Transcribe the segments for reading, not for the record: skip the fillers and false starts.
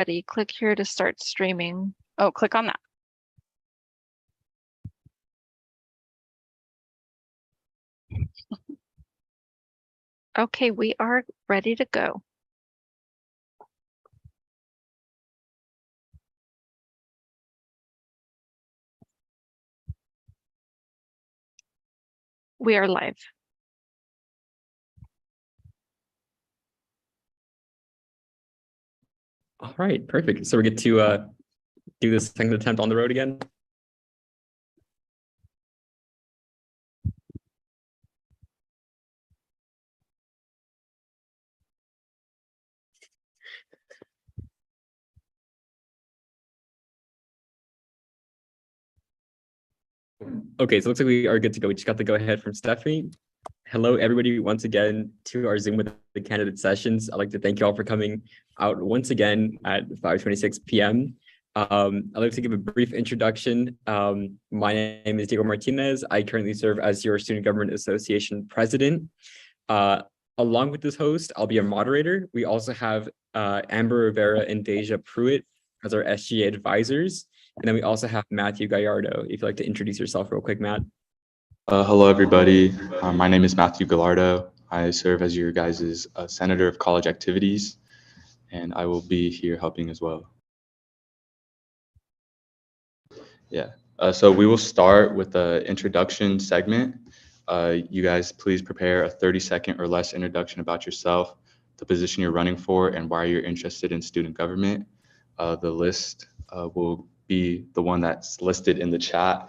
Ready, click here to start streaming. Oh, click on that. Okay, we are ready to go. We are live. All right, perfect. So we get to do this second attempt on the road again. Okay, so it looks like we are good to go. We just got the go ahead from Stephanie. Hello, everybody, once again to our Zoom with the candidate sessions. I'd like to thank you all for coming out once again at 5:26 p.m. I'd like to give a brief introduction. My name is Diego Martinez. I currently serve as your Student Government Association president. Along with this host, I'll be a moderator. We also have Amber Rivera and Deja Pruitt as our SGA advisors. And then we also have Matthew Gallardo. If you'd like to introduce yourself real quick, Matt. Hello, everybody. My name is Matthew Gallardo. I serve as your guys' Senator of College Activities, and I will be here helping as well. Yeah, so we will start with the introduction segment. You guys please prepare a 30-second or less introduction about yourself, the position you're running for, and why you're interested in student government. The list will be the one that's listed in the chat,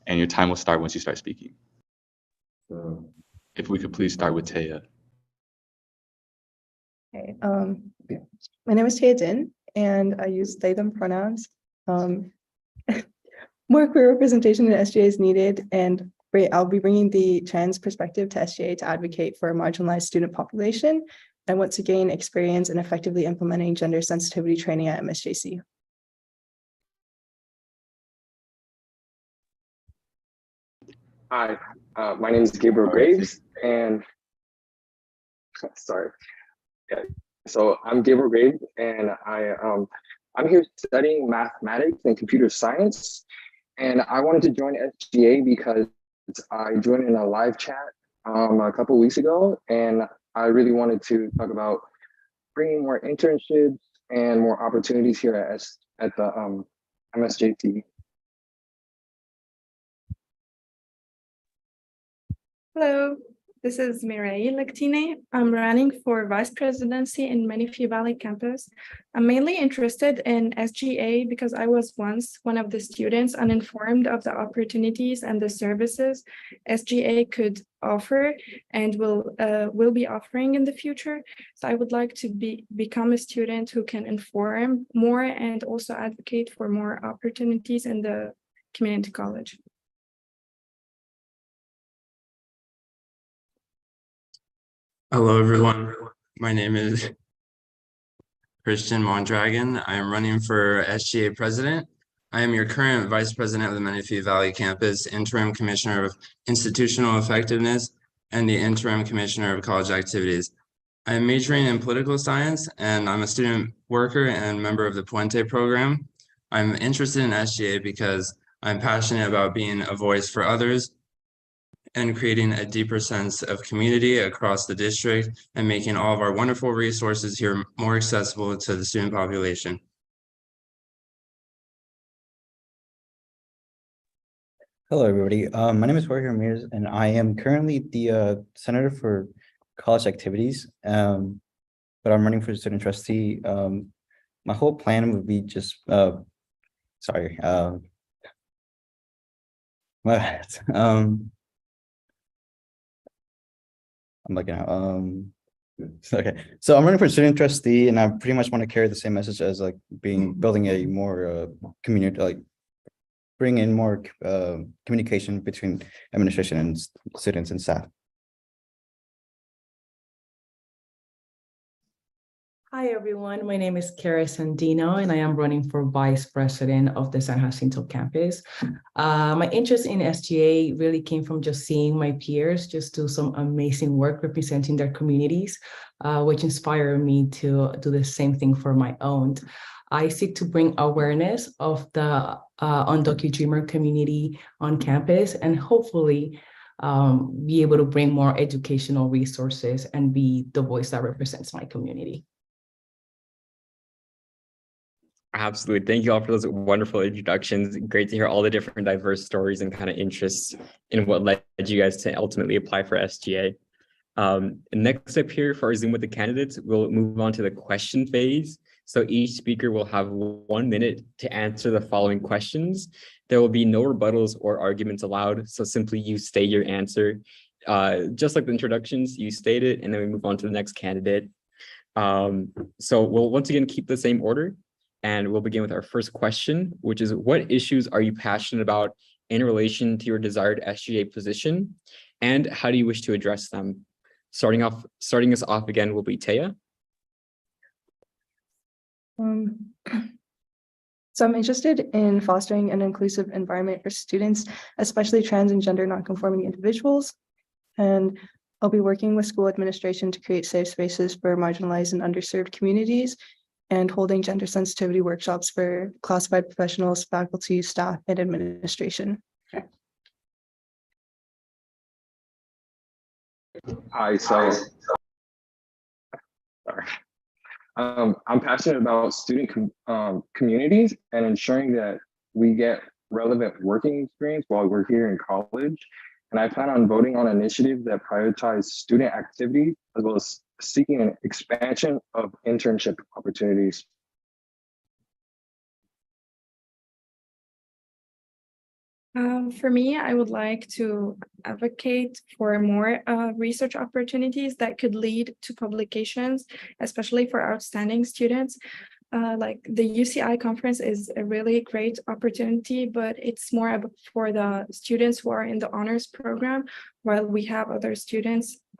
and your time will start once you start speaking. So if we could please start with Taya. Okay, my name is Taya Din, and I use they, them pronouns. More queer representation in SGA is needed, and I'll be bringing the trans perspective to SGA to advocate for a marginalized student population. I want to gain experience in effectively implementing gender sensitivity training at MSJC. Hi, my name is Gabriel Graves, and sorry. Yeah, so I'm Gabriel Graves, and I'm here studying mathematics and computer science, and I wanted to join SGA because I joined in a live chat a couple of weeks ago, and I really wanted to talk about bringing more internships and more opportunities here at the MSJC. Hello, this is Mireille Lectine. I'm running for vice presidency in Menifee Valley campus. I'm mainly interested in SGA because I was once one of the students uninformed of the opportunities and the services SGA could offer and will be offering in the future. So I would like to become a student who can inform more and also advocate for more opportunities in the community college. Hello, everyone. My name is Christian Mondragon. I am running for SGA president. I am your current vice president of the Menifee Valley campus, interim commissioner of institutional effectiveness, and the interim commissioner of college activities. I am majoring in political science, and I'm a student worker and member of the Puente program. I'm interested in SGA because I'm passionate about being a voice for others and creating a deeper sense of community across the district and making all of our wonderful resources here more accessible to the student population. Hello, everybody. My name is Jorge Ramirez, and I am currently the Senator for College Activities, but I'm running for student trustee. My whole plan would be just, sorry, my bad. I'm looking at okay. So I'm running for student trustee, and I pretty much want to carry the same message as like building a more community, like bring in more communication between administration and students and staff. Hi, everyone. My name is Kara Sandino, and I am running for vice president of the San Jacinto campus. My interest in SGA really came from just seeing my peers just do some amazing work representing their communities, which inspired me to do the same thing for my own. I seek to bring awareness of the undocumented dreamer community on campus and hopefully be able to bring more educational resources and be the voice that represents my community. Absolutely. Thank you all for those wonderful introductions. Great to hear all the different diverse stories and kind of interests in what led you guys to ultimately apply for SGA. Next up here for our Zoom with the candidates, we'll move on to the question phase. So each speaker will have 1 minute to answer the following questions. There will be no rebuttals or arguments allowed. So simply you state your answer. Just like the introductions, you state it, and then we move on to the next candidate. So we'll once again keep the same order. And we'll begin with our first question, which is, what issues are you passionate about in relation to your desired SGA position? And how do you wish to address them? Starting us off again will be Taya. So I'm interested in fostering an inclusive environment for students, especially trans and gender nonconforming individuals. And I'll be working with school administration to create safe spaces for marginalized and underserved communities, and holding gender sensitivity workshops for classified professionals, faculty, staff, and administration. Hi, so I'm passionate about student communities and ensuring that we get relevant working experience while we're here in college. And I plan on voting on initiatives that prioritize student activities, as well as seeking an expansion of internship opportunities. For me, I would like to advocate for more research opportunities that could lead to publications, especially for outstanding students. Like the UCI conference is a really great opportunity, but it's more for the students who are in the honors program, while we have other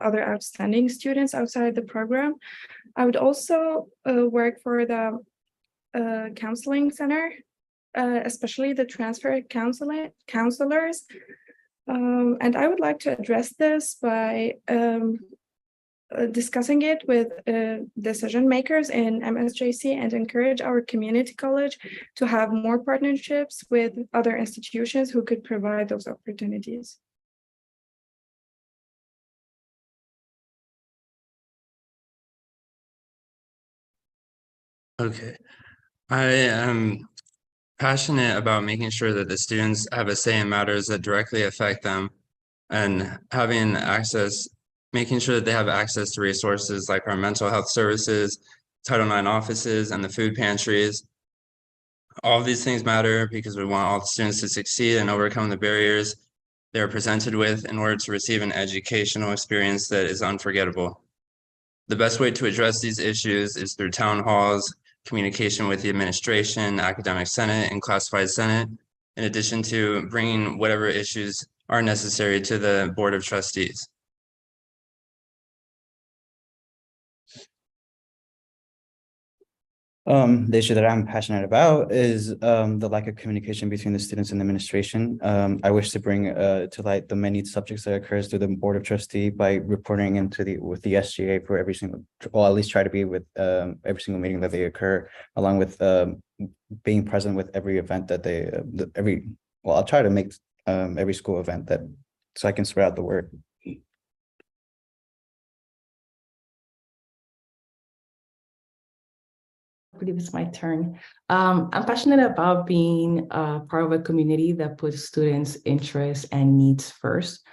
outstanding students outside the program. I would also work for the counseling center, especially the transfer counselors. And I would like to address this by discussing it with decision makers in MSJC and encourage our community college to have more partnerships with other institutions who could provide those opportunities. Okay. I am passionate about making sure that the students have a say in matters that directly affect them, and having access, making sure that they have access to resources like our mental health services, Title IX offices, and the food pantries. All of these things matter because we want all the students to succeed and overcome the barriers they're presented with in order to receive an educational experience that is unforgettable. The best way to address these issues is through town halls, communication with the administration, academic senate, and classified senate, in addition to bringing whatever issues are necessary to the Board of Trustees. The issue that I'm passionate about is the lack of communication between the students and the administration. I wish to bring to light the many subjects that occurs through the Board of Trustee by reporting with the SGA for every single, or at least try to be with every single meeting that they occur, along with being present with every event that they I'll try to make every school event that, so I can spread out the word. I believe it's my turn. I'm passionate about being part of a community that puts students' interests and needs first.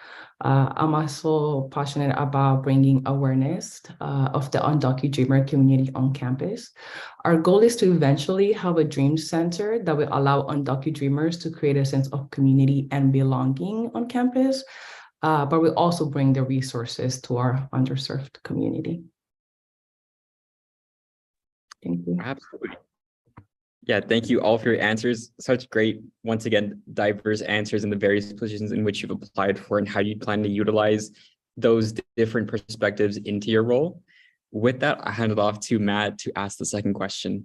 I'm also passionate about bringing awareness of the undocumented dreamer community on campus. Our goal is to eventually have a dream center that will allow undocumented dreamers to create a sense of community and belonging on campus, but we also bring the resources to our underserved community. Thank you. Absolutely. Yeah, thank you all for your answers. Such great, once again, diverse answers in the various positions in which you've applied for and how you plan to utilize those different perspectives into your role. With that, I hand it off to Matt to ask the second question.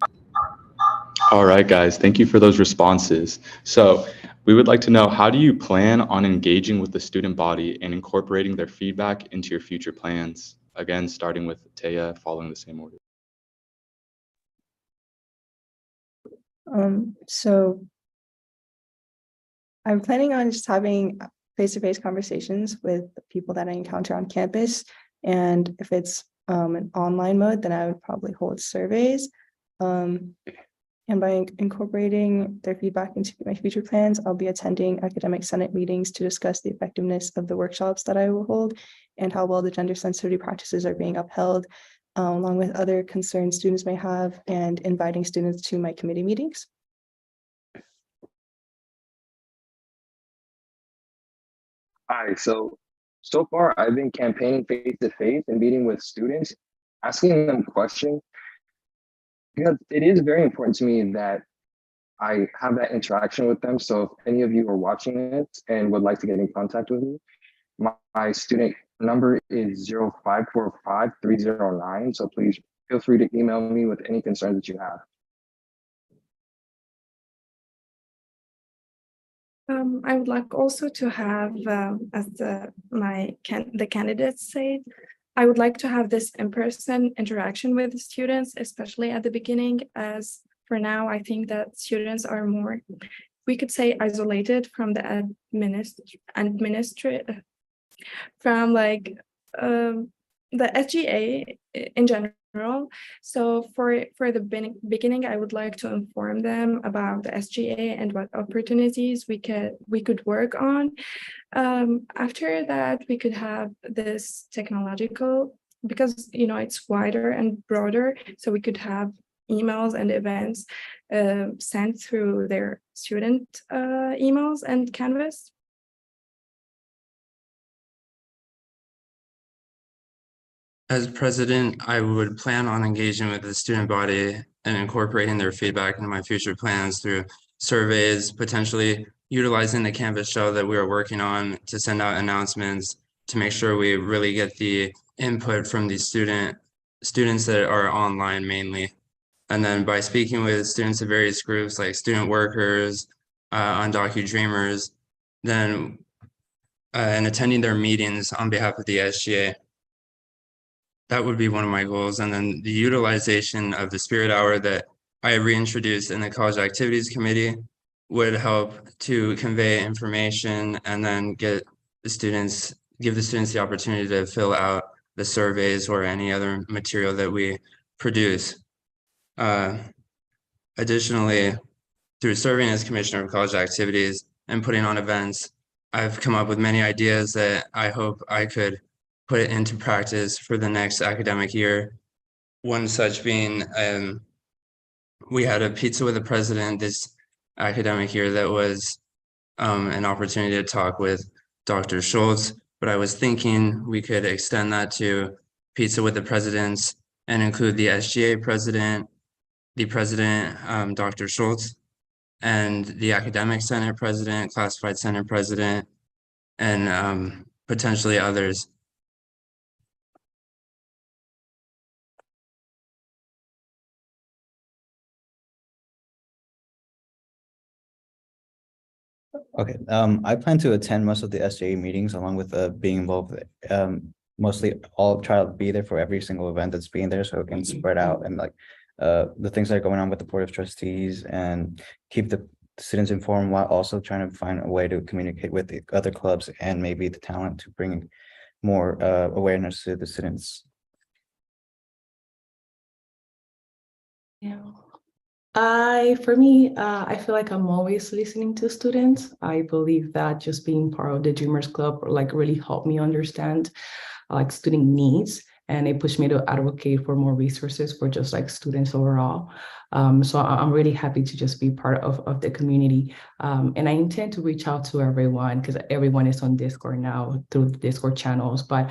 All right, guys, thank you for those responses. So we would like to know, how do you plan on engaging with the student body and incorporating their feedback into your future plans? Again, starting with Taya, following the same order. So I'm planning on just having face-to-face conversations with people that I encounter on campus. And if it's an online mode, then I would probably hold surveys. And by incorporating their feedback into my future plans, I'll be attending academic senate meetings to discuss the effectiveness of the workshops that I will hold and how well the gender sensitivity practices are being upheld, along with other concerns students may have, and inviting students to my committee meetings. Hi, so far I've been campaigning face to face and meeting with students, asking them questions, because it is very important to me that I have that interaction with them. So if any of you are watching it and would like to get in contact with me, my student number is 0545-309. So please feel free to email me with any concerns that you have. I would like also to have, as the candidates say, I would like to have this in-person interaction with the students, especially at the beginning, as for now, I think that students are more, we could say, isolated from the from like the SGA in general. So for the beginning, I would like to inform them about the SGA and what opportunities we could work on. After that, we could have this technological, because it's wider and broader, so we could have emails and events sent through their student emails and Canvas. As president, I would plan on engaging with the student body and incorporating their feedback into my future plans through surveys, potentially utilizing the Canvas shell that we are working on to send out announcements to make sure we really get the input from the students that are online mainly. And then by speaking with students of various groups like student workers, undocumented dreamers, then and attending their meetings on behalf of the SGA. That would be one of my goals. And then the utilization of the Spirit Hour that I reintroduced in the College Activities Committee would help to convey information and then give the students the opportunity to fill out the surveys or any other material that we produce. Additionally, through serving as Commissioner of College Activities and putting on events, I've come up with many ideas that I hope I could put it into practice for the next academic year. One such being, we had a pizza with the president this academic year that was an opportunity to talk with Dr. Schultz, but I was thinking we could extend that to pizza with the presidents and include the SGA president, the president, Dr. Schultz, and the academic senate president, classified senate president, and potentially others. Okay, I plan to attend most of the SJA meetings along with being involved. Mostly I'll try to be there for every single event that's being there so it can spread out and like the things that are going on with the Board of Trustees and keep the students informed while also trying to find a way to communicate with the other clubs and maybe the talent to bring more awareness to the students. Yeah. For me, I feel like I'm always listening to students. I believe that just being part of the Dreamers Club like really helped me understand like student needs, and it pushed me to advocate for more resources for just like students overall. So I'm really happy to just be part of the community. And I intend to reach out to everyone because everyone is on Discord now through the Discord channels. But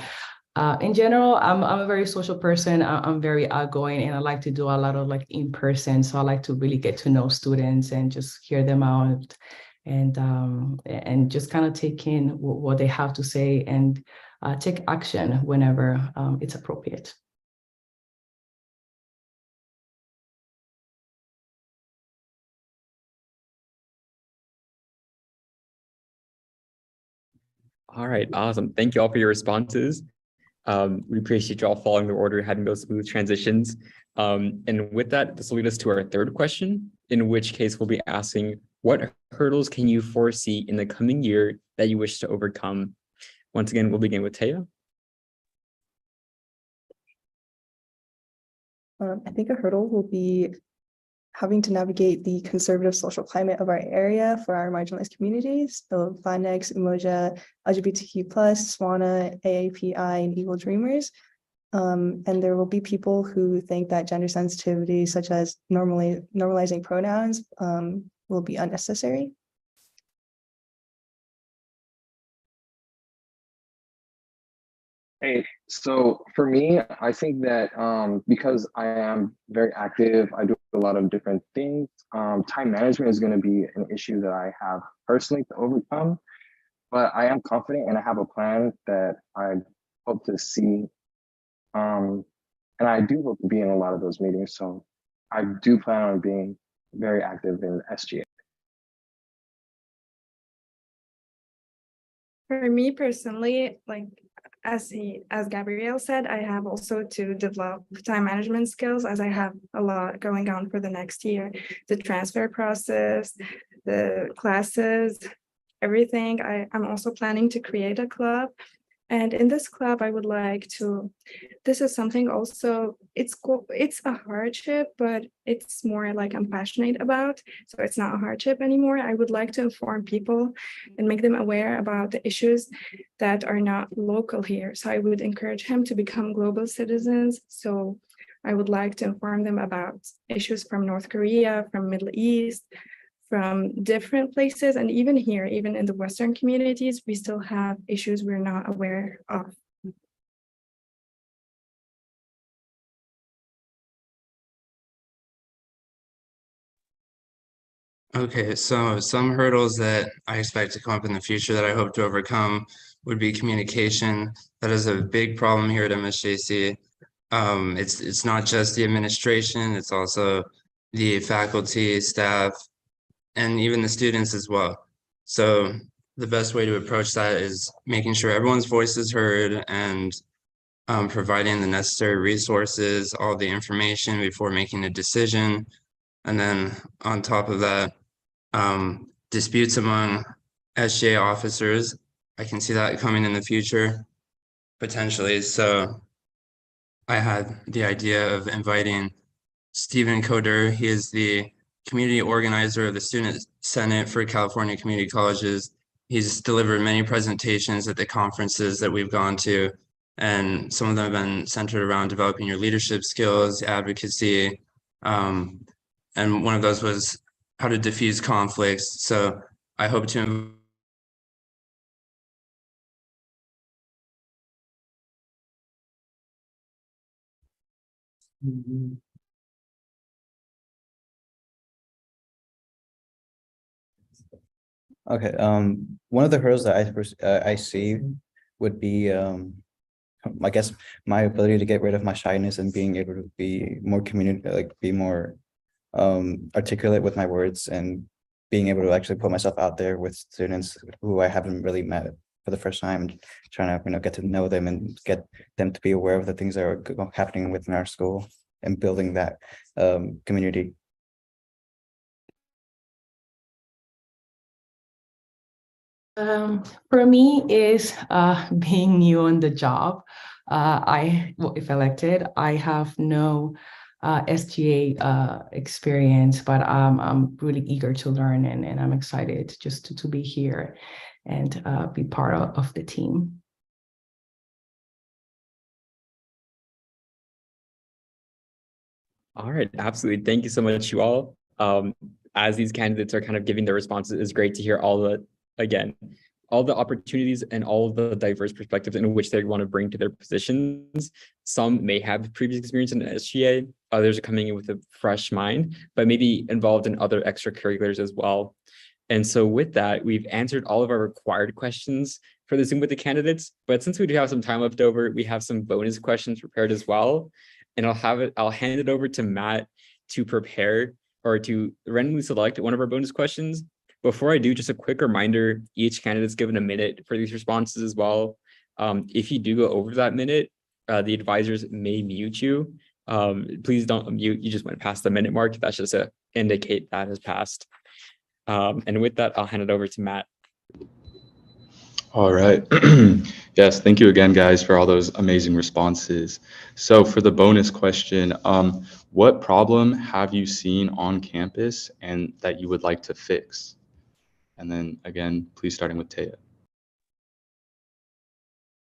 in general, I'm a very social person. I'm very outgoing and I like to do a lot of like in person. So I like to really get to know students and just hear them out and just kind of take in what they have to say and take action whenever it's appropriate. All right, awesome. Thank you all for your responses. We appreciate you all following the order, having those smooth transitions. And with that, this will lead us to our third question, in which case we'll be asking, what hurdles can you foresee in the coming year that you wish to overcome? Once again, we'll begin with Taya. I think a hurdle will be having to navigate the conservative social climate of our area for our marginalized communities, so Latinx, Umoja, LGBTQ+, SWANA, AAPI, and Eagle Dreamers. And there will be people who think that gender sensitivity, such as normalizing pronouns, will be unnecessary. Hey, so for me, I think that because I am very active, I do a lot of different things. Time management is going to be an issue that I have personally to overcome, but I am confident and I have a plan that I hope to see. And I do hope to be in a lot of those meetings. So I do plan on being very active in SGA. For me personally, like as Gabrielle said, I have also to develop time management skills as I have a lot going on for the next year. The transfer process, the classes, everything. I'm also planning to create a club. And in this club, I would like to, this is something also, it's a hardship, but it's more like I'm passionate about. So it's not a hardship anymore. I would like to inform people and make them aware about the issues that are not local here. So I would encourage him to become global citizens. So I would like to inform them about issues from North Korea, from Middle East, from different places, and even here, even in the Western communities, we still have issues we're not aware of. Okay, so some hurdles that I expect to come up in the future that I hope to overcome would be communication. That is a big problem here at MSJC. It's not just the administration, it's also the faculty, staff, and even the students as well. So the best way to approach that is making sure everyone's voice is heard and providing the necessary resources, all the information before making a decision. And then on top of that, disputes among SGA officers. I can see that coming in the future, potentially. So I had the idea of inviting Stephen Coder. He is the community organizer of the Student Senate for California Community Colleges. He's delivered many presentations at the conferences that we've gone to, and some of them have been centered around developing your leadership skills, advocacy, and one of those was how to diffuse conflicts. So I hope to Okay, one of the hurdles that I see would be, I guess, my ability to get rid of my shyness and being able to be more be more articulate with my words and being able to actually put myself out there with students who I haven't really met for the first time, trying to get to know them and get them to be aware of the things that are happening within our school and building that community. For me is being new on the job. If elected, I have no SGA experience, but I'm really eager to learn and I'm excited just to be here and be part of the team. All right, absolutely. Thank you so much, you all. As these candidates are kind of giving their responses, it's great to hear all the opportunities and all of the diverse perspectives in which they want to bring to their positions. Some may have previous experience in SGA, others are coming in with a fresh mind, but maybe involved in other extracurriculars as well. And so with that, we've answered all of our required questions for the Zoom with the candidates, but since we do have some time left over, we have some bonus questions prepared as well. And I'll hand it over to Matt to prepare or to randomly select one of our bonus questions. Before I do, just a quick reminder, each candidate's given a minute for these responses as well. If you do go over that minute, the advisors may mute you. Please don't mute. You just went past the minute mark. That's just to indicate that has passed. And with that, I'll hand it over to Matt. All right. Yes, thank you again, guys, for all those amazing responses. So for the bonus question, what problem have you seen on campus and that you would like to fix? And then again, please starting with Taya.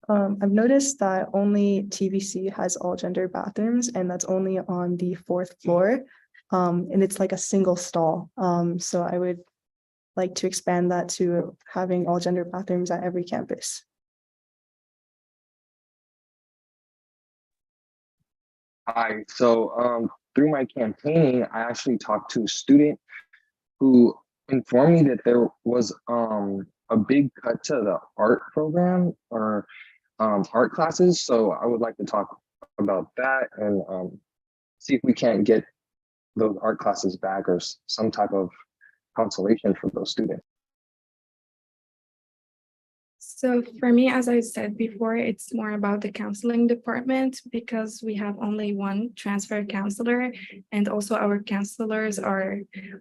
I've noticed that only TVC has all gender bathrooms, and that's only on the 4th floor. And it's like a single stall. So I would like to expand that to having all gender bathrooms at every campus. Hi. So through my campaigning, I actually talked to a student who informed me that there was a big cut to the art program or art classes. So I would like to talk about that and see if we can't get those art classes back or some type of consolation for those students. So for me, as I said before, it's more about the counseling department because we have only one transfer counselor, and also our counselors are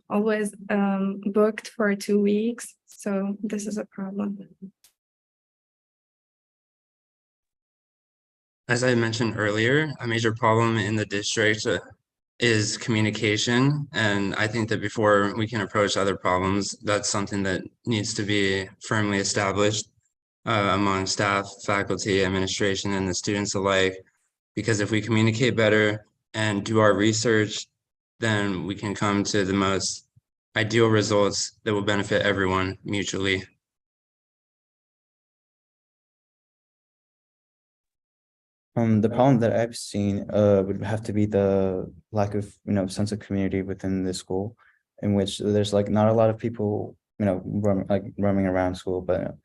always booked for 2 weeks. So this is a problem. As I mentioned earlier, a major problem in the district is communication. And I think that before we can approach other problems, that's something that needs to be firmly established among staff, faculty, administration, and the students alike. Because if we communicate better and do our research, then we can come to the most ideal results that will benefit everyone mutually. The problem that I've seen would have to be the lack of, sense of community within the school, in which there's like not a lot of people, roaming around school, but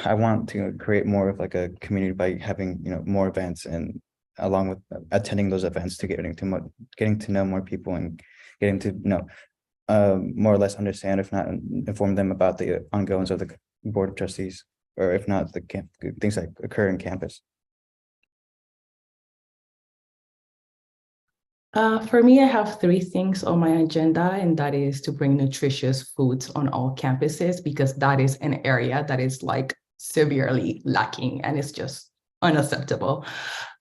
I want to create more of like a community by having, more events, and along with attending those events to getting to know more people and getting to more or less understand, if not inform them about the ongoings of the board of trustees, or if not the things that occur in campus. For me, I have 3 things on my agenda, and that is to bring nutritious foods on all campuses, because that is an area that is like severely lacking and it's just unacceptable.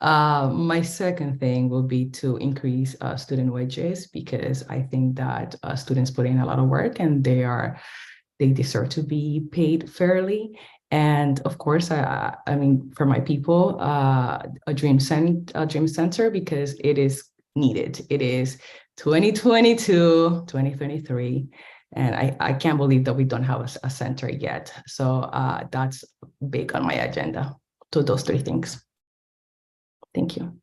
My second thing will be to increase student wages, because I think that students put in a lot of work and they deserve to be paid fairly. And of course, I mean, for my people, a dream center, because it is needed. It is 2022, 2023, and I can't believe that we don't have a center yet. So that's big on my agenda, to those 3 things. Thank you.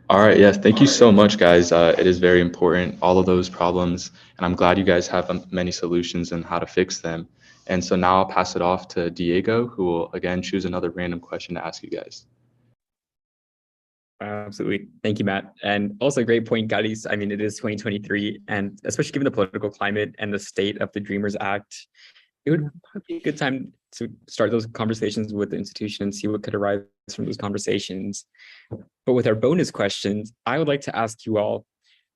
All right, yes, thank you so much, guys. It is very important, all of those problems, and I'm glad you guys have many solutions and how to fix them. And so now I'll pass it off to Diego, who will again choose another random question to ask you guys. Absolutely. Thank you, Matt. And also a great point, Gadis. I mean, it is 2023, and especially given the political climate and the state of the Dreamers Act, it would probably be a good time to start those conversations with the institution and see what could arise from those conversations. But with our bonus questions, I would like to ask you all,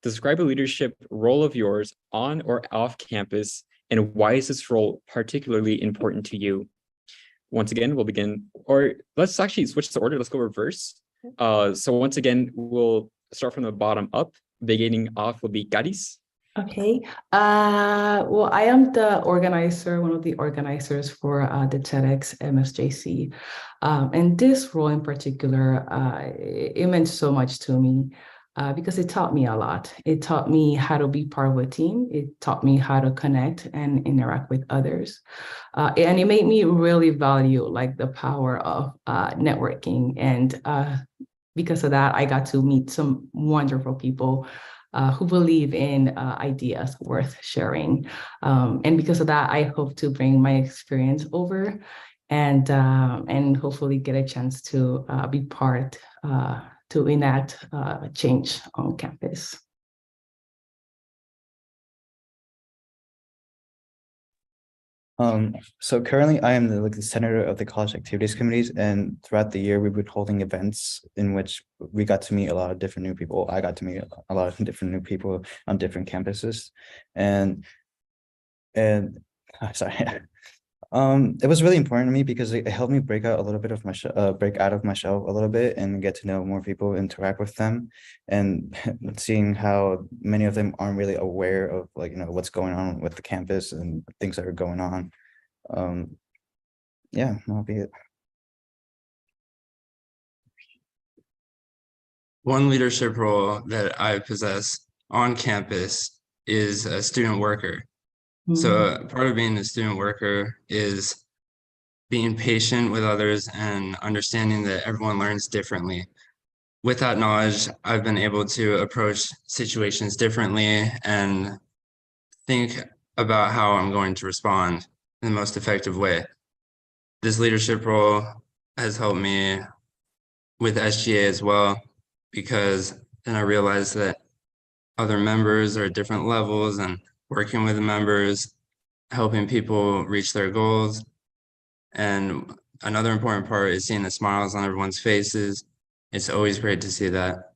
describe a leadership role of yours on or off campus, and why is this role particularly important to you? Once again, we'll begin, or let's actually switch the order. Let's go reverse. So once again, we'll start from the bottom up. Beginning off will be Gadis. Okay. Well, I am the organizer, one of the organizers for the TEDx MSJC. And this role in particular, it meant so much to me because it taught me a lot. It taught me how to be part of a team. It taught me how to connect and interact with others. And it made me really value like the power of networking. And because of that, I got to meet some wonderful people who believe in ideas worth sharing. And because of that, I hope to bring my experience over and hopefully get a chance to be part to enact change on campus. So currently I am the senator of the college activities committees, and throughout the year we've been holding events in which we got to meet a lot of different new people. I got to meet a lot of different new people on different campuses, and sorry. It was really important to me because it helped me break out a little bit of my break out of my shell a little bit and get to know more people, interact with them, and seeing how many of them aren't really aware of what's going on with the campus and things that are going on. Yeah, that'll be it. One leadership role that I possess on campus is a student worker. So part of being a student worker is being patient with others and understanding that everyone learns differently. With that knowledge, I've been able to approach situations differently and think about how I'm going to respond in the most effective way. This leadership role has helped me with SGA as well, because then I realized that other members are at different levels, and working with the members, helping people reach their goals. And another important part is seeing the smiles on everyone's faces. It's always great to see that.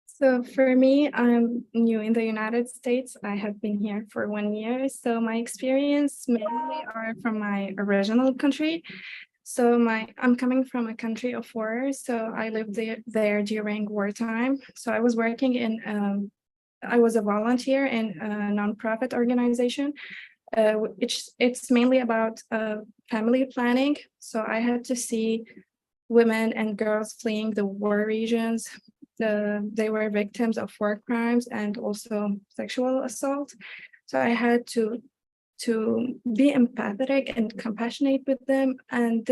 So for me, I'm new in the United States. I have been here for 1 year. So my experience mainly are from my original country. So I'm coming from a country of war. So I lived there during wartime. So I was working I was a volunteer in a nonprofit organization. It's mainly about family planning. So I had to see women and girls fleeing the war regions. They were victims of war crimes and also sexual assault. So I had to be empathetic and compassionate with them. And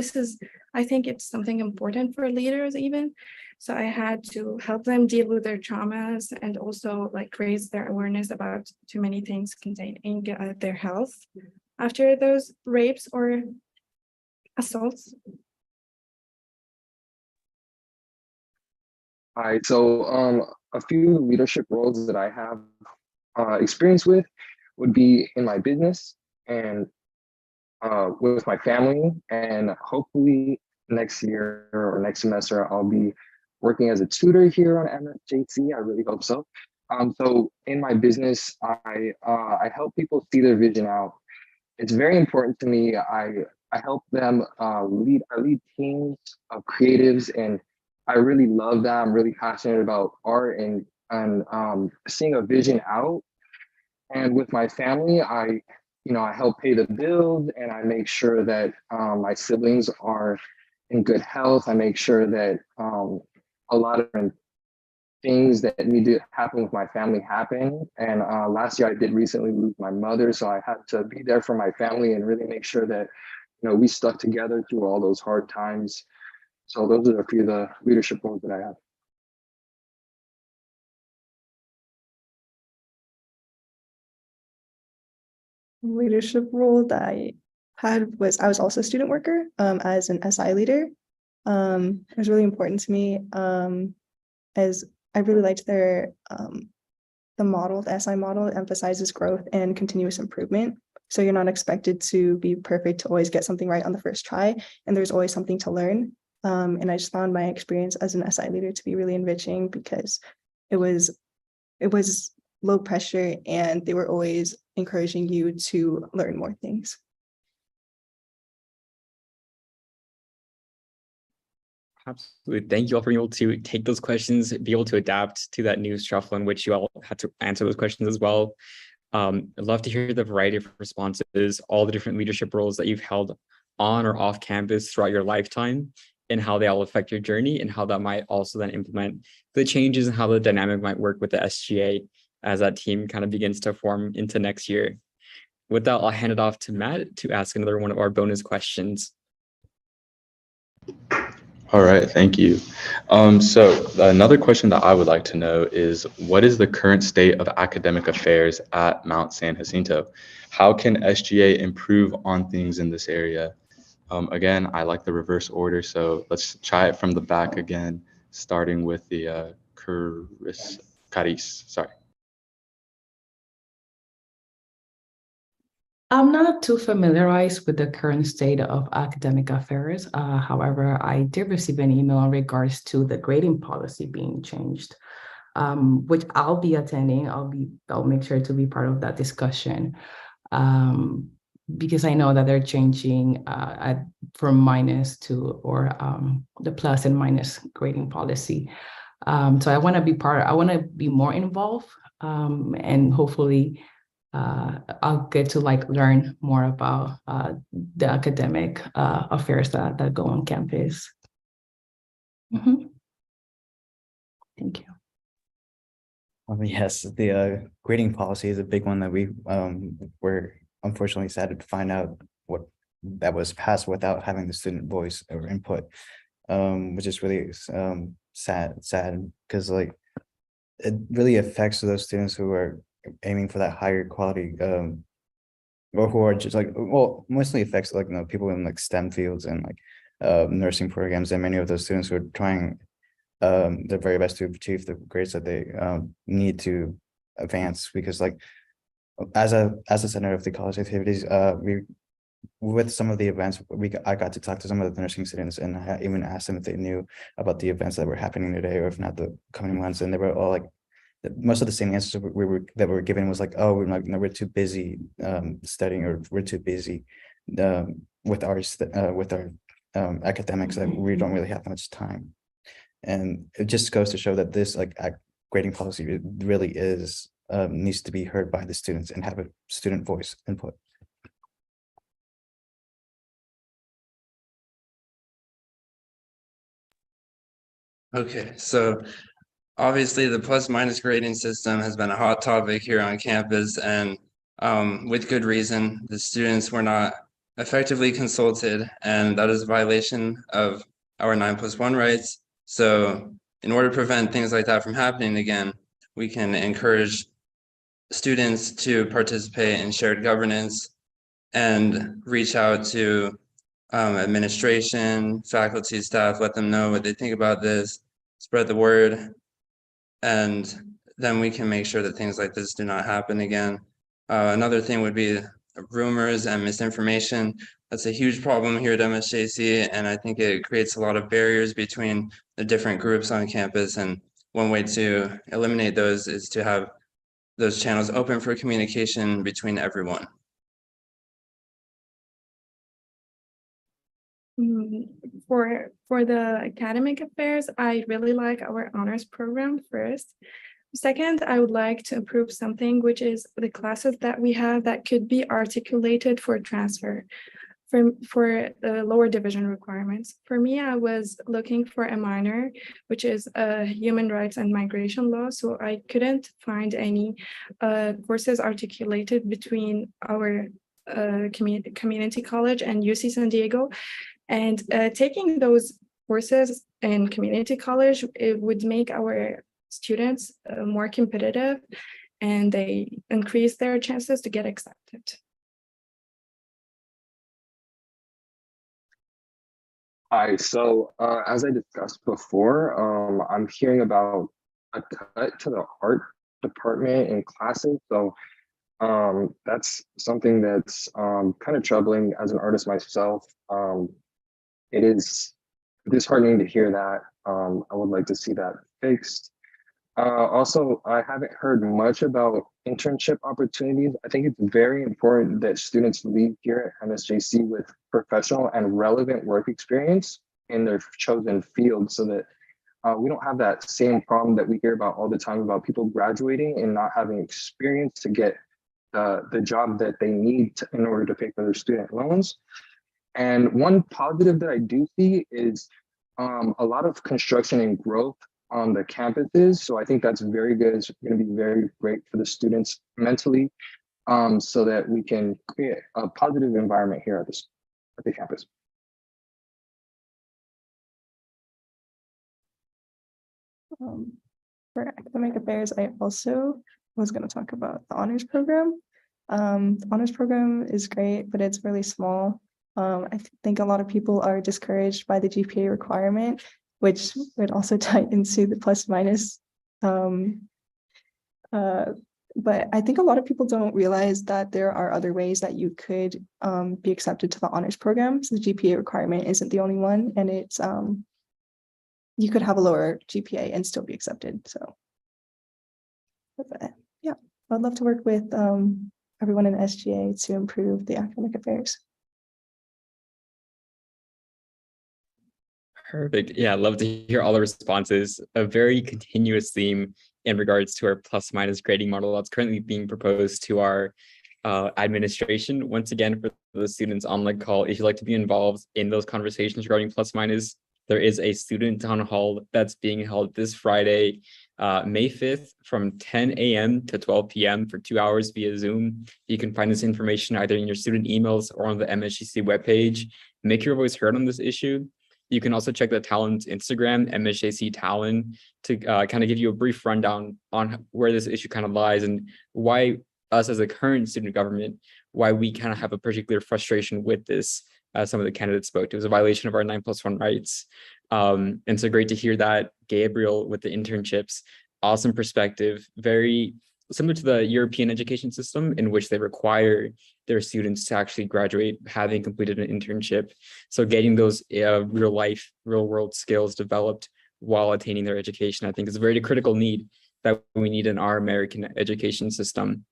I think it's something important for leaders even. So I had to help them deal with their traumas and also raise their awareness about too many things containing their health after those rapes or assaults. All right, so a few leadership roles that I have experience with would be in my business and with my family, and hopefully next year or next semester I'll be working as a tutor here on MFJC. I really hope so. So in my business, I help people see their vision out. It's very important to me. I help them I lead teams of creatives, and I really love that. I'm really passionate about art and seeing a vision out. And with my family, I help pay the bills, and I make sure that my siblings are in good health. I make sure that a lot of different things that need to happen with my family happen. And last year I did recently lose my mother, so I had to be there for my family and really make sure that we stuck together through all those hard times. So those are a few of the leadership roles that I have. Leadership role that I had was I was also a student worker as an SI leader. It was really important to me as I really liked the model, the SI model. It emphasizes growth and continuous improvement. So you're not expected to be perfect to always get something right on the first try, and there's always something to learn. And I just found my experience as an SI leader to be really enriching because it was low pressure and they were always encouraging you to learn more things. Absolutely. Thank you all for being able to take those questions, be able to adapt to that new shuffle in which you all had to answer those questions as well. I'd love to hear the variety of responses, all the different leadership roles that you've held on or off campus throughout your lifetime, and how they all affect your journey, and how that might also then implement the changes and how the dynamic might work with the SGA as that team kind of begins to form into next year. With that, I'll hand it off to Matt to ask another one of our bonus questions. All right, thank you. So another question that I would like to know is, what is the current state of academic affairs at Mount San Jacinto? How can SGA improve on things in this area? Again, I like the reverse order, so let's try it from the back again, starting with the Caris, sorry. I'm not too familiarized with the current state of academic affairs. However, I did receive an email in regards to the grading policy being changed, which I'll be attending. I'll make sure to be part of that discussion, because I know that they're changing from minus to or the plus and minus grading policy. So I want to be I want to be more involved, and hopefully I'll get to learn more about the academic affairs that go on campus. Mhm. Thank you. Yes, the grading policy is a big one that we were unfortunately sad to find out what that was passed without having the student voice or input, which is really sad because it really affects those students who are aiming for that higher quality or who are just mostly affects people in STEM fields and nursing programs, and many of those students who are trying their very best to achieve the grades that they need to advance, because as a center of the college activities, we with some of the events I got to talk to some of the nursing students, and I even asked them if they knew about the events that were happening today or if not the coming months, and they were all most of the same answers that were given was oh, we're too busy studying, or we're too busy with our academics that we don't really have much time. And it just goes to show that this grading policy really is needs to be heard by the students and have a student voice input. Okay, so obviously the plus minus grading system has been a hot topic here on campus, and with good reason. The students were not effectively consulted, and that is a violation of our 9+1 rights. So in order to prevent things like that from happening again, we can encourage students to participate in shared governance and reach out to administration, faculty, staff, let them know what they think about this, spread the word, and then we can make sure that things like this do not happen again. Another thing would be rumors and misinformation. That's a huge problem here at MSJC, and I think it creates a lot of barriers between the different groups on campus, and one way to eliminate those is to have those channels open for communication between everyone. For the academic affairs, I really like our honors program first. Second, I would like to improve something, which is the classes that we have that could be articulated for transfer for the lower division requirements. For me, I was looking for a minor, which is human rights and migration law. So I couldn't find any courses articulated between our community college and UC San Diego. And taking those courses in community college, it would make our students more competitive, and they increase their chances to get accepted. Hi, so as I discussed before, I'm hearing about a cut to the art department in classes. So that's something that's kind of troubling as an artist myself. It is disheartening to hear that. I would like to see that fixed. Also, I haven't heard much about internship opportunities. I think it's very important that students leave here at MSJC with professional and relevant work experience in their chosen field, so that we don't have that same problem that we hear about all the time about people graduating and not having experience to get the job that they need in order to pay for their student loans. And one positive that I do see is a lot of construction and growth on the campuses. So I think that's very good. It's going to be very great for the students mentally, so that we can create a positive environment here at the campus. For academic affairs, I also was going to talk about the honors program. The honors program is great, but it's really small. I think a lot of people are discouraged by the GPA requirement, which would also tie into the plus minus But I think a lot of people don't realize that there are other ways that you could be accepted to the honors program. So the GPA requirement isn't the only one, and it's you could have a lower GPA and still be accepted. So yeah, I'd love to work with everyone in SGA to improve the academic affairs. Perfect. Yeah, I'd love to hear all the responses. A very continuous theme in regards to our plus minus grading model that's currently being proposed to our administration. Once again, for the students on the call, if you'd like to be involved in those conversations regarding plus minus, there is a student town hall that's being held this Friday, May 5th from 10 a.m. to 12 p.m. for 2 hours via Zoom. You can find this information either in your student emails or on the MSGC webpage. Make your voice heard on this issue. You can also check the Talon's Instagram, MSJC Talon, to kind of give you a brief rundown on where this issue kind of lies and why us as a current student government, why we kind of have a particular frustration with this. Some of the candidates spoke to. It was a violation of our 9+1 rights. And so great to hear that. Gabriel with the internships, awesome perspective, very similar to the European education system in which they require their students to actually graduate having completed an internship. So getting those real life, real world skills developed while attaining their education, I think is a very critical need that we need in our American education system.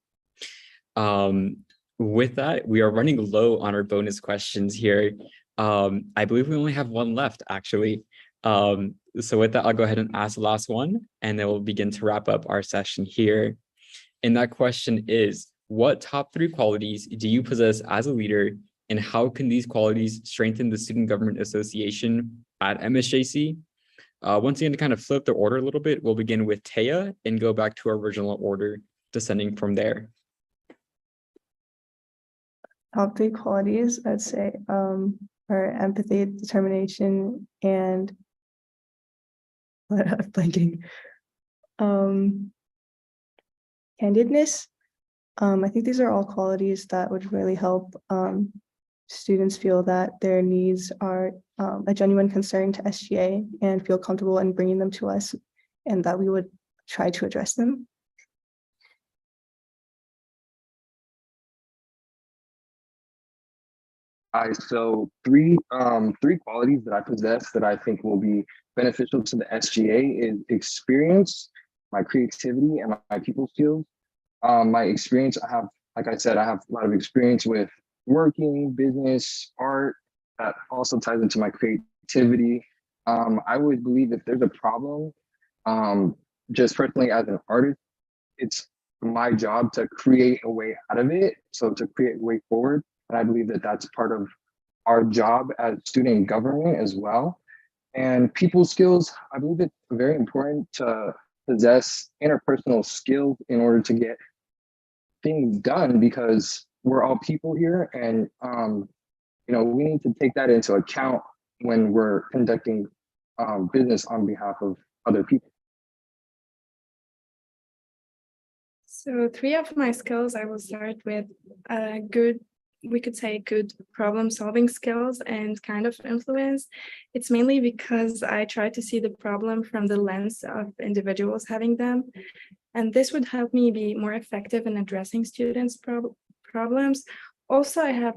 With that, we are running low on our bonus questions here. I believe we only have one left, actually. So with that, I'll go ahead and ask the last one, and then we'll begin to wrap up our session here. And that question is, what top 3 qualities do you possess as a leader, and how can these qualities strengthen the Student Government Association at MSJC? Once again, to kind of flip the order a little bit, we'll begin with Taya and go back to our original order, descending from there. Top 3 qualities, I'd say, are empathy, determination, and blanking. Candidness. I think these are all qualities that would really help students feel that their needs are a genuine concern to SGA and feel comfortable in bringing them to us, and that we would try to address them. So three qualities that I possess that I think will be beneficial to the SGA is experience, my creativity, and my people skills. My experience, I have, like I said, I have a lot of experience with working, business, art. That also ties into my creativity. I would believe if there's a problem, just personally as an artist, it's my job to create a way out of it. So to create a way forward. And I believe that that's part of our job as student government as well. And people skills, I believe it's very important to possess interpersonal skills in order to get things done, because we're all people here, and we need to take that into account when we're conducting business on behalf of other people. So 3 of my skills, I will start with good problem solving skills and kind of influence. It's mainly because I try to see the problem from the lens of individuals having them. And this would help me be more effective in addressing students' problems. Also, I have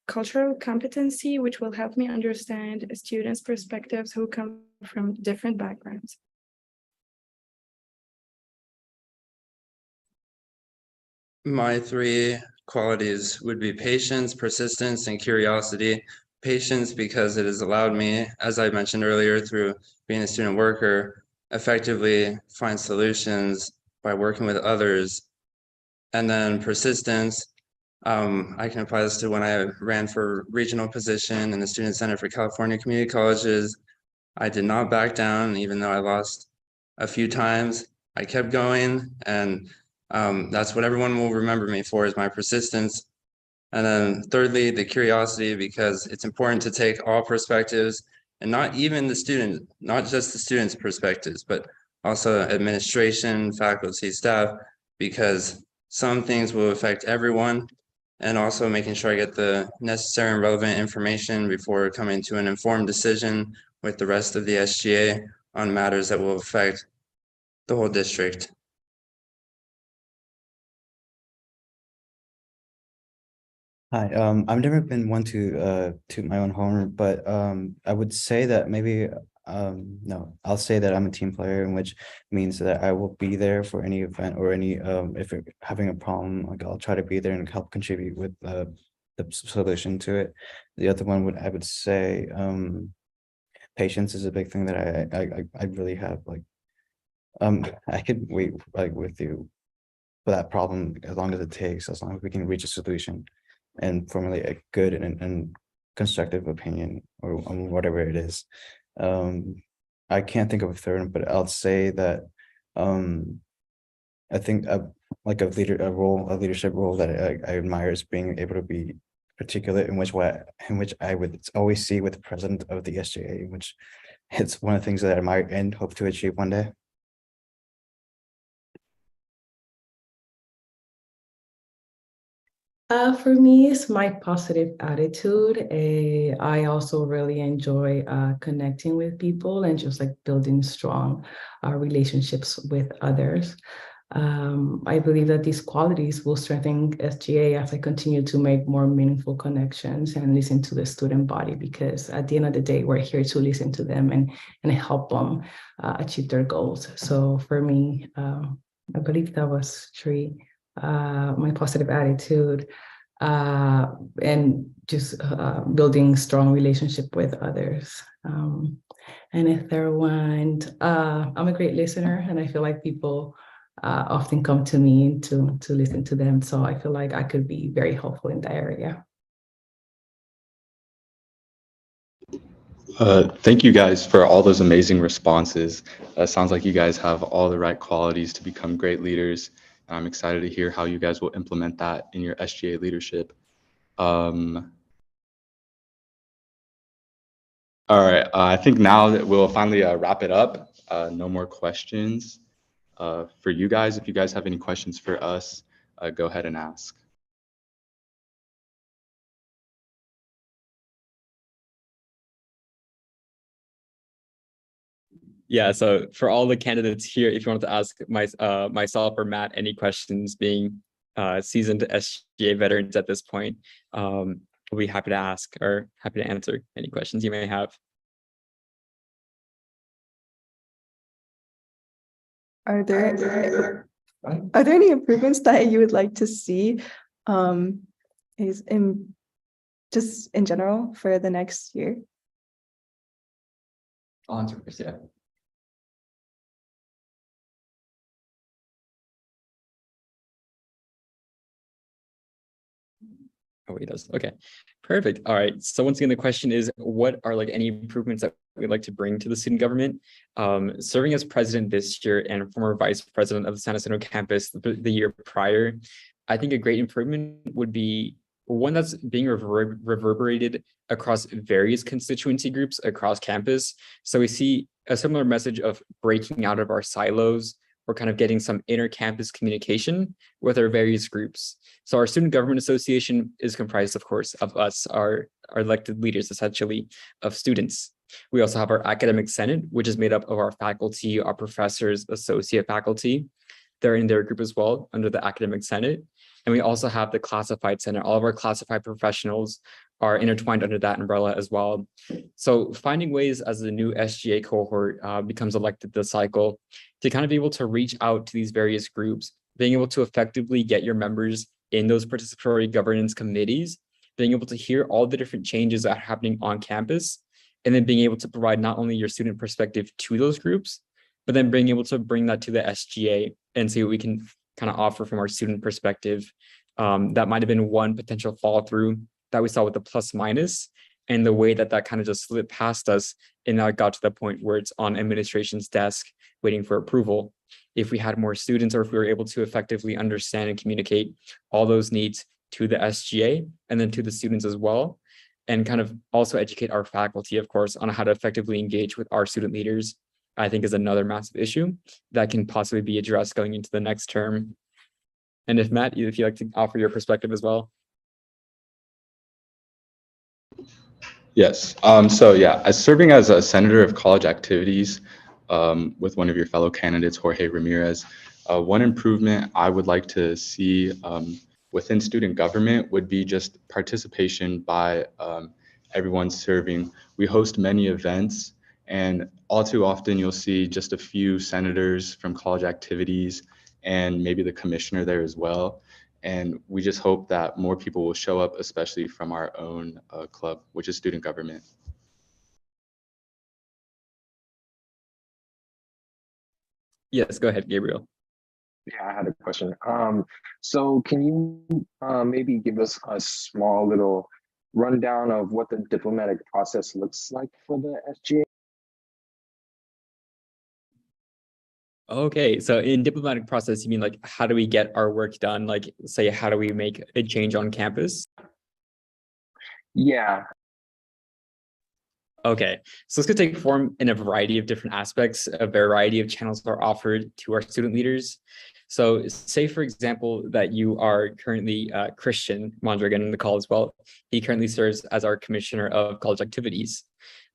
cultural competency, which will help me understand students' perspectives who come from different backgrounds. My 3 qualities would be patience, persistence, and curiosity. Patience because it has allowed me, as I mentioned earlier, through being a student worker, effectively find solutions by working with others. And then persistence, I can apply this to when I ran for regional position in the Student Center for California Community Colleges. I did not back down, even though I lost a few times. I kept going, and that's what everyone will remember me for, is my persistence. And then thirdly, the curiosity, because it's important to take all perspectives, and not just the students' perspectives, but also administration, faculty, staff, because some things will affect everyone, and also making sure I get the necessary and relevant information before coming to an informed decision with the rest of the SGA on matters that will affect the whole district. Hi, I've never been one to toot my own horn, but I would say that maybe no, I'll say that I'm a team player, in which means that I will be there for any event or any if you're having a problem, like I'll try to be there and help contribute with the solution to it. The other one would I would say patience is a big thing that I really have, like I could wait like with you for that problem as long as it takes, as long as we can reach a solution and formulate a good and constructive opinion or on whatever it is. I can't think of a third one, but I'll say that I think like a leadership role that I admire is being able to be articulate in which I would always see with the president of the SJA, which it's one of the things that I admire and hope to achieve one day. For me, it's my positive attitude. I also really enjoy connecting with people and just like building strong relationships with others. I believe that these qualities will strengthen SGA as I continue to make more meaningful connections and listen to the student body, because at the end of the day, we're here to listen to them and help them achieve their goals. So for me, I believe that was three. My positive attitude, and just building strong relationship with others. And if there weren't, I'm a great listener, and I feel like people often come to me to listen to them. So I feel like I could be very helpful in that area. Thank you guys for all those amazing responses. Sounds like you guys have all the right qualities to become great leaders. And I'm excited to hear how you guys will implement that in your SGA leadership. All right, I think now that we'll finally wrap it up. No more questions for you guys. If you guys have any questions for us, go ahead and ask. Yeah, so for all the candidates here, if you wanted to ask myself or Matt any questions, being seasoned SGA veterans at this point, we'll be happy to ask or happy to answer any questions you may have. Are there any improvements that you would like to see is in just in general for the next year? I'll answer first, yeah. Oh, he does. Okay, perfect. All right. So once again, the question is, what are like any improvements that we'd like to bring to the student government? Serving as president this year and former vice president of the San Jacinto campus the year prior, I think a great improvement would be one that's being reverberated across various constituency groups across campus. So we see a similar message of breaking out of our silos. We're kind of getting some inter-campus communication with our various groups. So our Student Government Association is comprised, of course, of us, our elected leaders, essentially, of students. We also have our Academic Senate, which is made up of our faculty, our professors, associate faculty. They're in their group as well under the Academic Senate. And we also have the Classified Senate. All of our classified professionals are intertwined under that umbrella as well. So finding ways as the new SGA cohort becomes elected this cycle to kind of be able to reach out to these various groups, being able to effectively get your members in those participatory governance committees, being able to hear all the different changes that are happening on campus, and then being able to provide not only your student perspective to those groups, but then being able to bring that to the SGA and see what we can kind of offer from our student perspective. That might have been one potential fall through that we saw with the plus minus, and the way that kind of just slipped past us and now it got to the point where it's on administration's desk waiting for approval. If we had more students, or if we were able to effectively understand and communicate all those needs to the SGA and then to the students as well, and kind of also educate our faculty, of course, on how to effectively engage with our student leaders, I think is another massive issue that can possibly be addressed going into the next term. And if Matt, if you'd like to offer your perspective as well. Yes. So yeah, as serving as a senator of college activities with one of your fellow candidates, Jorge Ramirez, one improvement I would like to see within student government would be just participation by everyone serving. We host many events, and all too often you'll see just a few senators from college activities and maybe the commissioner there as well. And we just hope that more people will show up, especially from our own club, which is student government. Yes, go ahead, Gabriel. Yeah, I had a question. So can you maybe give us a small little rundown of what the diplomatic process looks like for the SGA? Okay, so in diplomatic process, you mean like how do we get our work done? Like, say, how do we make a change on campus? Yeah. Okay, so this could take form in a variety of different aspects. A variety of channels are offered to our student leaders. So say, for example, that you are currently Christian Mondragon in the call as well. He currently serves as our commissioner of college activities.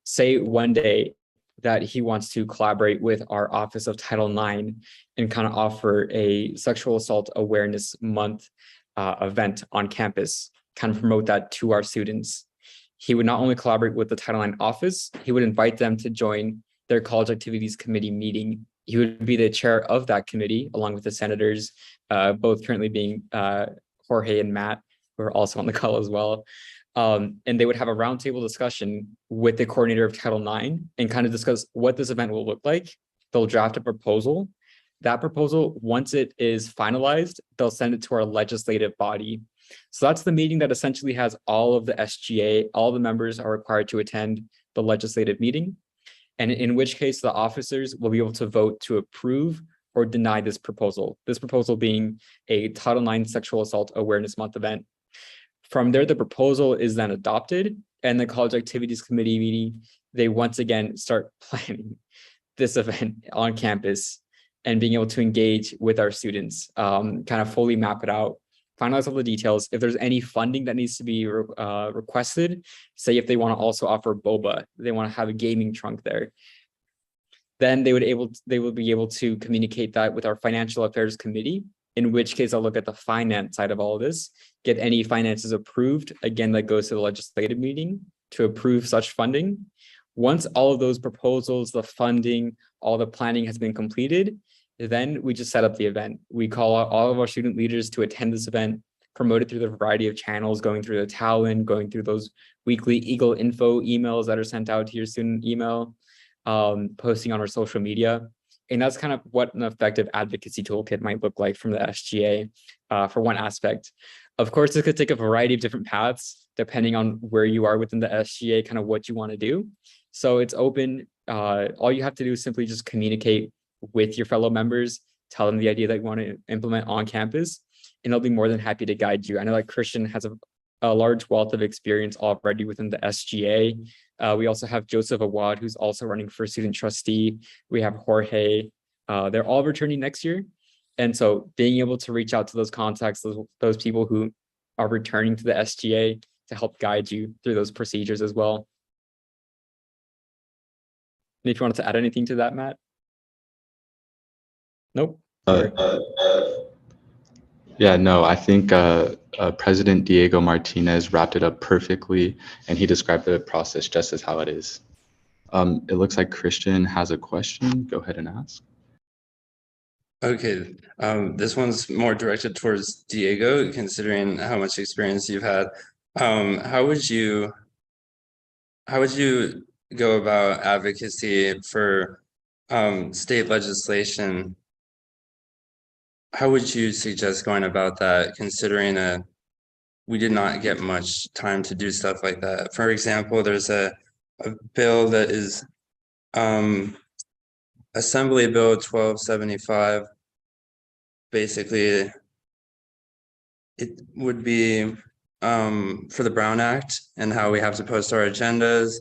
Say one day that he wants to collaborate with our Office of Title IX and kind of offer a Sexual Assault Awareness Month event on campus, kind of promote that to our students. He would not only collaborate with the Title IX office, he would invite them to join their college activities committee meeting. He would be the chair of that committee, along with the senators, both currently being Jorge and Matt, who are also on the call as well. And they would have a roundtable discussion with the coordinator of Title IX and kind of discuss what this event will look like. They'll draft a proposal. That proposal, once it is finalized, they'll send it to our legislative body. So that's the meeting that essentially has all of the SGA, all the members are required to attend the legislative meeting. And in which case the officers will be able to vote to approve or deny this proposal being a Title IX Sexual Assault Awareness Month event. From there, the proposal is then adopted, and the College Activities Committee meeting, they once again start planning this event on campus and being able to engage with our students, kind of fully map it out, finalize all the details. If there's any funding that needs to be requested, say if they want to also offer boba, they want to have a gaming trunk there, then they would be able to communicate that with our Financial Affairs Committee, in which case I'll look at the finance side of all of this, get any finances approved. Again, that goes to the legislative meeting to approve such funding. Once all of those proposals, the funding, all the planning has been completed, then we just set up the event. We call out all of our student leaders to attend this event, promote it through the variety of channels, going through the Talon, going through those weekly Eagle info emails that are sent out to your student email, posting on our social media. And that's kind of what an effective advocacy toolkit might look like from the SGA for one aspect. Of course, this could take a variety of different paths, depending on where you are within the SGA, kind of what you want to do. So it's open. All you have to do is simply just communicate with your fellow members, tell them the idea that you want to implement on campus, and they'll be more than happy to guide you. I know that Christian has a large wealth of experience already within the SGA. We also have Joseph Awad, who's also running for student trustee. We have Jorge. They're all returning next year. And so being able to reach out to those contacts, those people who are returning to the SGA to help guide you through those procedures as well. And if you wanted to add anything to that, Matt? Nope. Yeah, no, I think President Diego Martinez wrapped it up perfectly, and he described the process just as how it is. It looks like Christian has a question. Go ahead and ask. Okay, this one's more directed towards Diego, considering how much experience you've had. How would you go about advocacy for state legislation? How would you suggest going about that, considering we did not get much time to do stuff like that? For example, there's a bill that is Assembly Bill 1275. Basically, it would be for the Brown Act and how we have to post our agendas,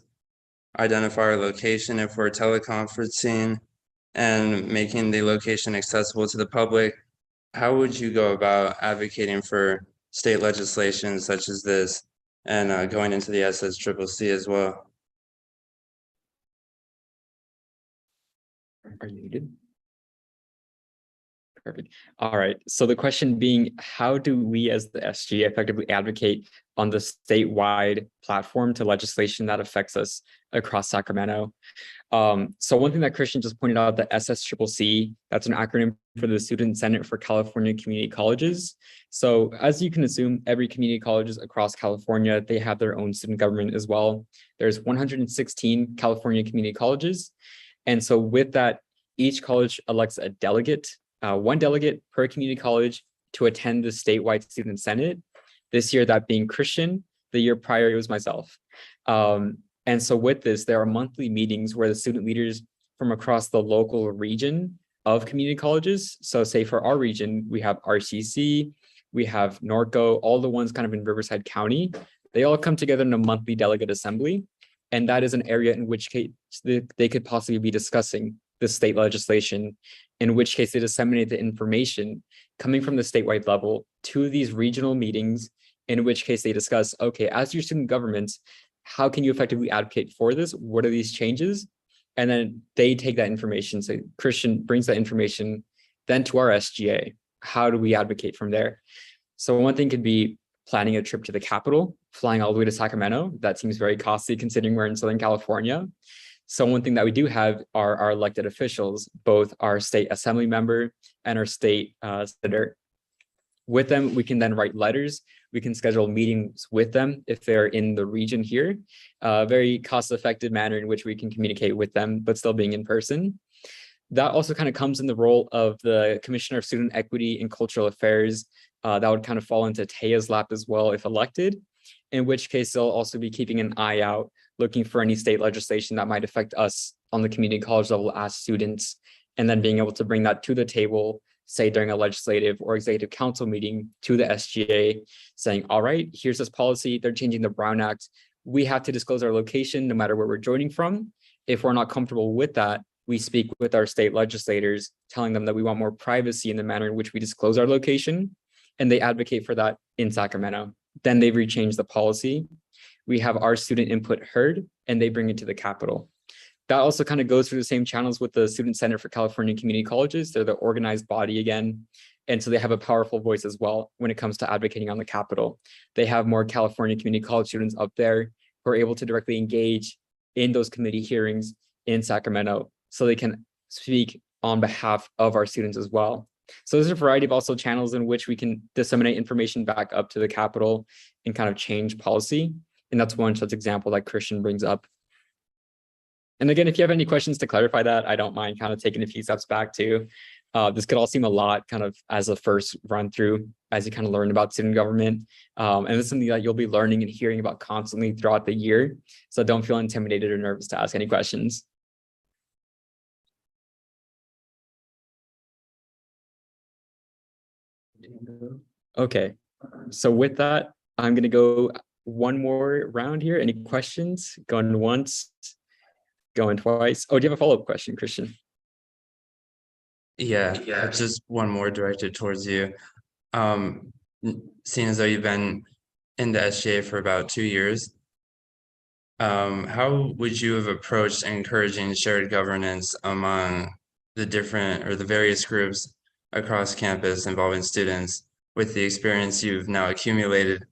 identify our location if we're teleconferencing, and making the location accessible to the public. How would you go about advocating for state legislation such as this and going into the SSCCC as well? Are you muted? Perfect. All right. So the question being, how do we as the SGA effectively advocate on the statewide platform to legislation that affects us across Sacramento? So one thing that Christian just pointed out, the SSCCC, that's an acronym for the Student Senate for California Community Colleges. So as you can assume, every community colleges across California, they have their own student government as well. There's 116 California community colleges. And so with that, each college elects a delegate, one delegate per community college to attend the statewide student senate. This year, that being Christian. The year prior, it was myself. And so with this, there are monthly meetings where the student leaders from across the local region of community colleges. So say for our region, we have RCC, we have Norco, all the ones kind of in Riverside County. They all come together in a monthly delegate assembly. And that is an area in which case they could possibly be discussing the state legislation, in which case they disseminate the information coming from the statewide level to these regional meetings, in which case they discuss, okay, as your student governments, how can you effectively advocate for this? What are these changes? And then they take that information. So Christian brings that information then to our SGA. How do we advocate from there? So one thing could be planning a trip to the Capitol, flying all the way to Sacramento. That seems very costly considering we're in Southern California. So one thing that we do have are our elected officials, both our state assembly member and our state senator. With them, we can then write letters. We can schedule meetings with them if they're in the region here. Very cost-effective manner in which we can communicate with them, but still being in person. That also kind of comes in the role of the Commissioner of Student Equity and Cultural Affairs. That would kind of fall into Taya's lap as well if elected, in which case they'll also be keeping an eye out, looking for any state legislation that might affect us on the community college level as students, and then being able to bring that to the table, say during a legislative or executive council meeting to the SGA, saying, all right, here's this policy, they're changing the Brown Act. We have to disclose our location no matter where we're joining from. If we're not comfortable with that, we speak with our state legislators, telling them that we want more privacy in the manner in which we disclose our location, and they advocate for that in Sacramento. Then they rechange the policy. We have our student input heard, and they bring it to the Capitol. That also kind of goes through the same channels with the Student Center for California Community Colleges. They're the organized body again. And so they have a powerful voice as well when it comes to advocating on the Capitol. They have more California community college students up there who are able to directly engage in those committee hearings in Sacramento, so they can speak on behalf of our students as well. So there's a variety of also channels in which we can disseminate information back up to the Capitol and kind of change policy. And that's one such example that Christian brings up. And again, if you have any questions to clarify that, I don't mind kind of taking a few steps back too. This could all seem a lot kind of as a first run through as you kind of learn about student government. And it's something that you'll be learning and hearing about constantly throughout the year. So don't feel intimidated or nervous to ask any questions. Okay, so with that, I'm going to go one more round here. Any questions? Going once, going twice. Oh, do you have a follow-up question, Christian? Yeah, just one more directed towards you. Seeing as though you've been in the SGA for about 2 years, how would you have approached encouraging shared governance among the different or the various groups across campus involving students with the experience you've now accumulated?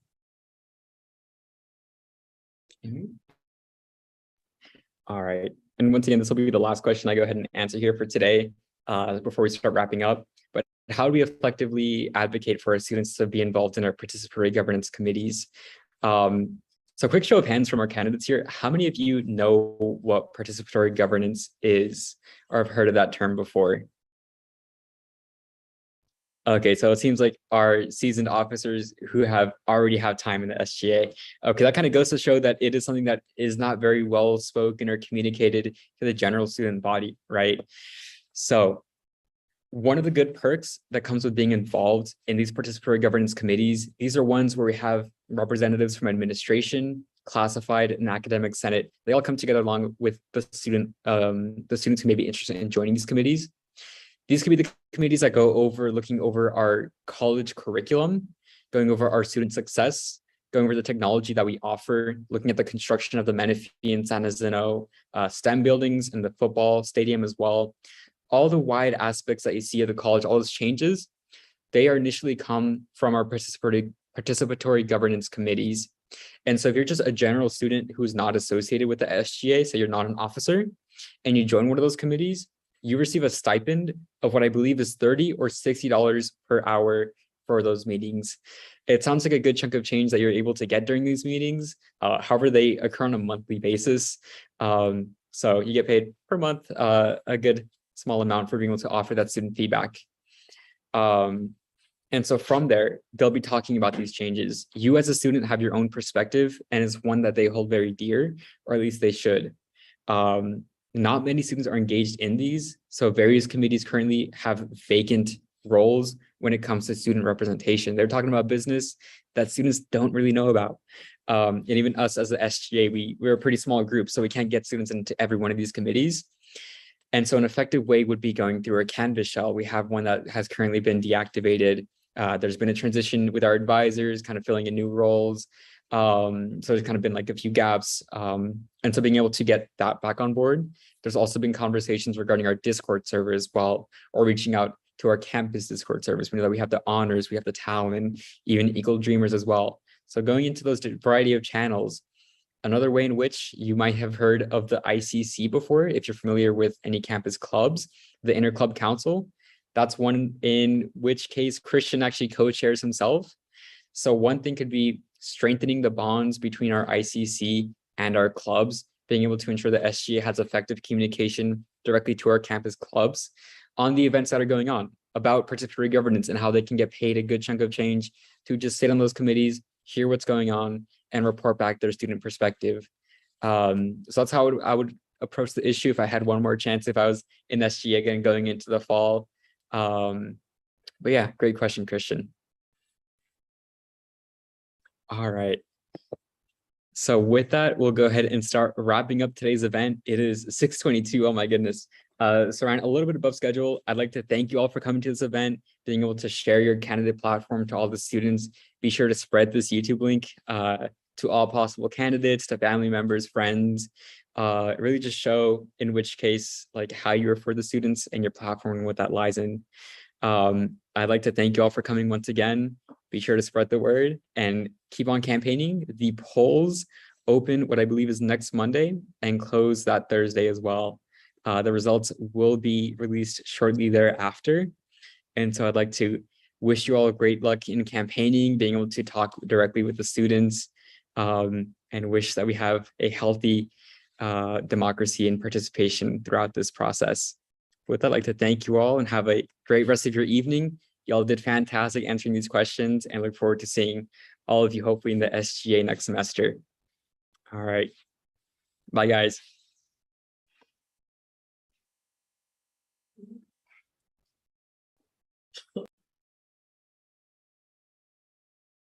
All right. And once again, this will be the last question I go ahead and answer here for today before we start wrapping up. But how do we effectively advocate for our students to be involved in our participatory governance committees? So quick show of hands from our candidates here. How many of you know what participatory governance is or have heard of that term before? Okay, so it seems like our seasoned officers who already have time in the SGA. Okay, that kind of goes to show that it is something that is not very well spoken or communicated to the general student body, right? So one of the good perks that comes with being involved in these participatory governance committees, these are ones where we have representatives from administration, classified, and academic senate. They all come together along with the students who may be interested in joining these committees. These could be the committees that go over looking over our college curriculum, going over our student success, going over the technology that we offer, looking at the construction of the Menifee and San Jacinto STEM buildings and the football stadium as well. all the wide aspects that you see of the college, all those changes, they are initially come from our participatory governance committees. And so if you're just a general student who's not associated with the SGA, so you're not an officer, and you join one of those committees, you receive a stipend of what I believe is $30 or $60 per hour for those meetings. It sounds like a good chunk of change that you're able to get during these meetings. However, they occur on a monthly basis. So you get paid per month, a good small amount for being able to offer that student feedback. And so from there, they'll be talking about these changes. You as a student have your own perspective, and it's one that they hold very dear, or at least they should. Not many students are engaged in these. So various committees currently have vacant roles when it comes to student representation. They're talking about business that students don't really know about. And even us as the SGA, we're a pretty small group, so we can't get students into every one of these committees. And so an effective way would be going through a Canvas shell. We have one that has currently been deactivated. There's been a transition with our advisors, kind of filling in new roles. So there's kind of been like a few gaps. And so being able to get that back on board. There's also been conversations regarding our Discord server as well, or reaching out to our campus Discord servers. We know that we have the honors, we have the talent, and even Eagle Dreamers as well. So going into those variety of channels. Another way in which you might have heard of the ICC before, if you're familiar with any campus clubs, the Interclub Council, that's one in which case Christian actually co-chairs himself. So one thing could be strengthening the bonds between our ICC and our clubs, being able to ensure that SGA has effective communication directly to our campus clubs on the events that are going on about participatory governance and how they can get paid a good chunk of change to just sit on those committees, hear what's going on, and report back their student perspective. So that's how I would approach the issue if I had one more chance, if I was in SGA again going into the fall. But yeah, great question, Christian. All right. So with that, we'll go ahead and start wrapping up today's event. It is 6:22. Oh my goodness. So Ryan, a little bit above schedule. I'd like to thank you all for coming to this event, being able to share your candidate platform to all the students. Be sure to spread this YouTube link to all possible candidates, to family members, friends. Really just show in which case, like how you refer the students and your platform and what that lies in. I'd like to thank you all for coming once again. Be sure to spread the word and keep on campaigning. The polls open what I believe is next Monday and close that Thursday as well. The results will be released shortly thereafter. And so I'd like to wish you all great luck in campaigning, being able to talk directly with the students, and wish that we have a healthy democracy and participation throughout this process. With that, I'd like to thank you all and have a great rest of your evening. Y'all did fantastic answering these questions, and look forward to seeing all of you hopefully in the SGA next semester. All right. Bye, guys.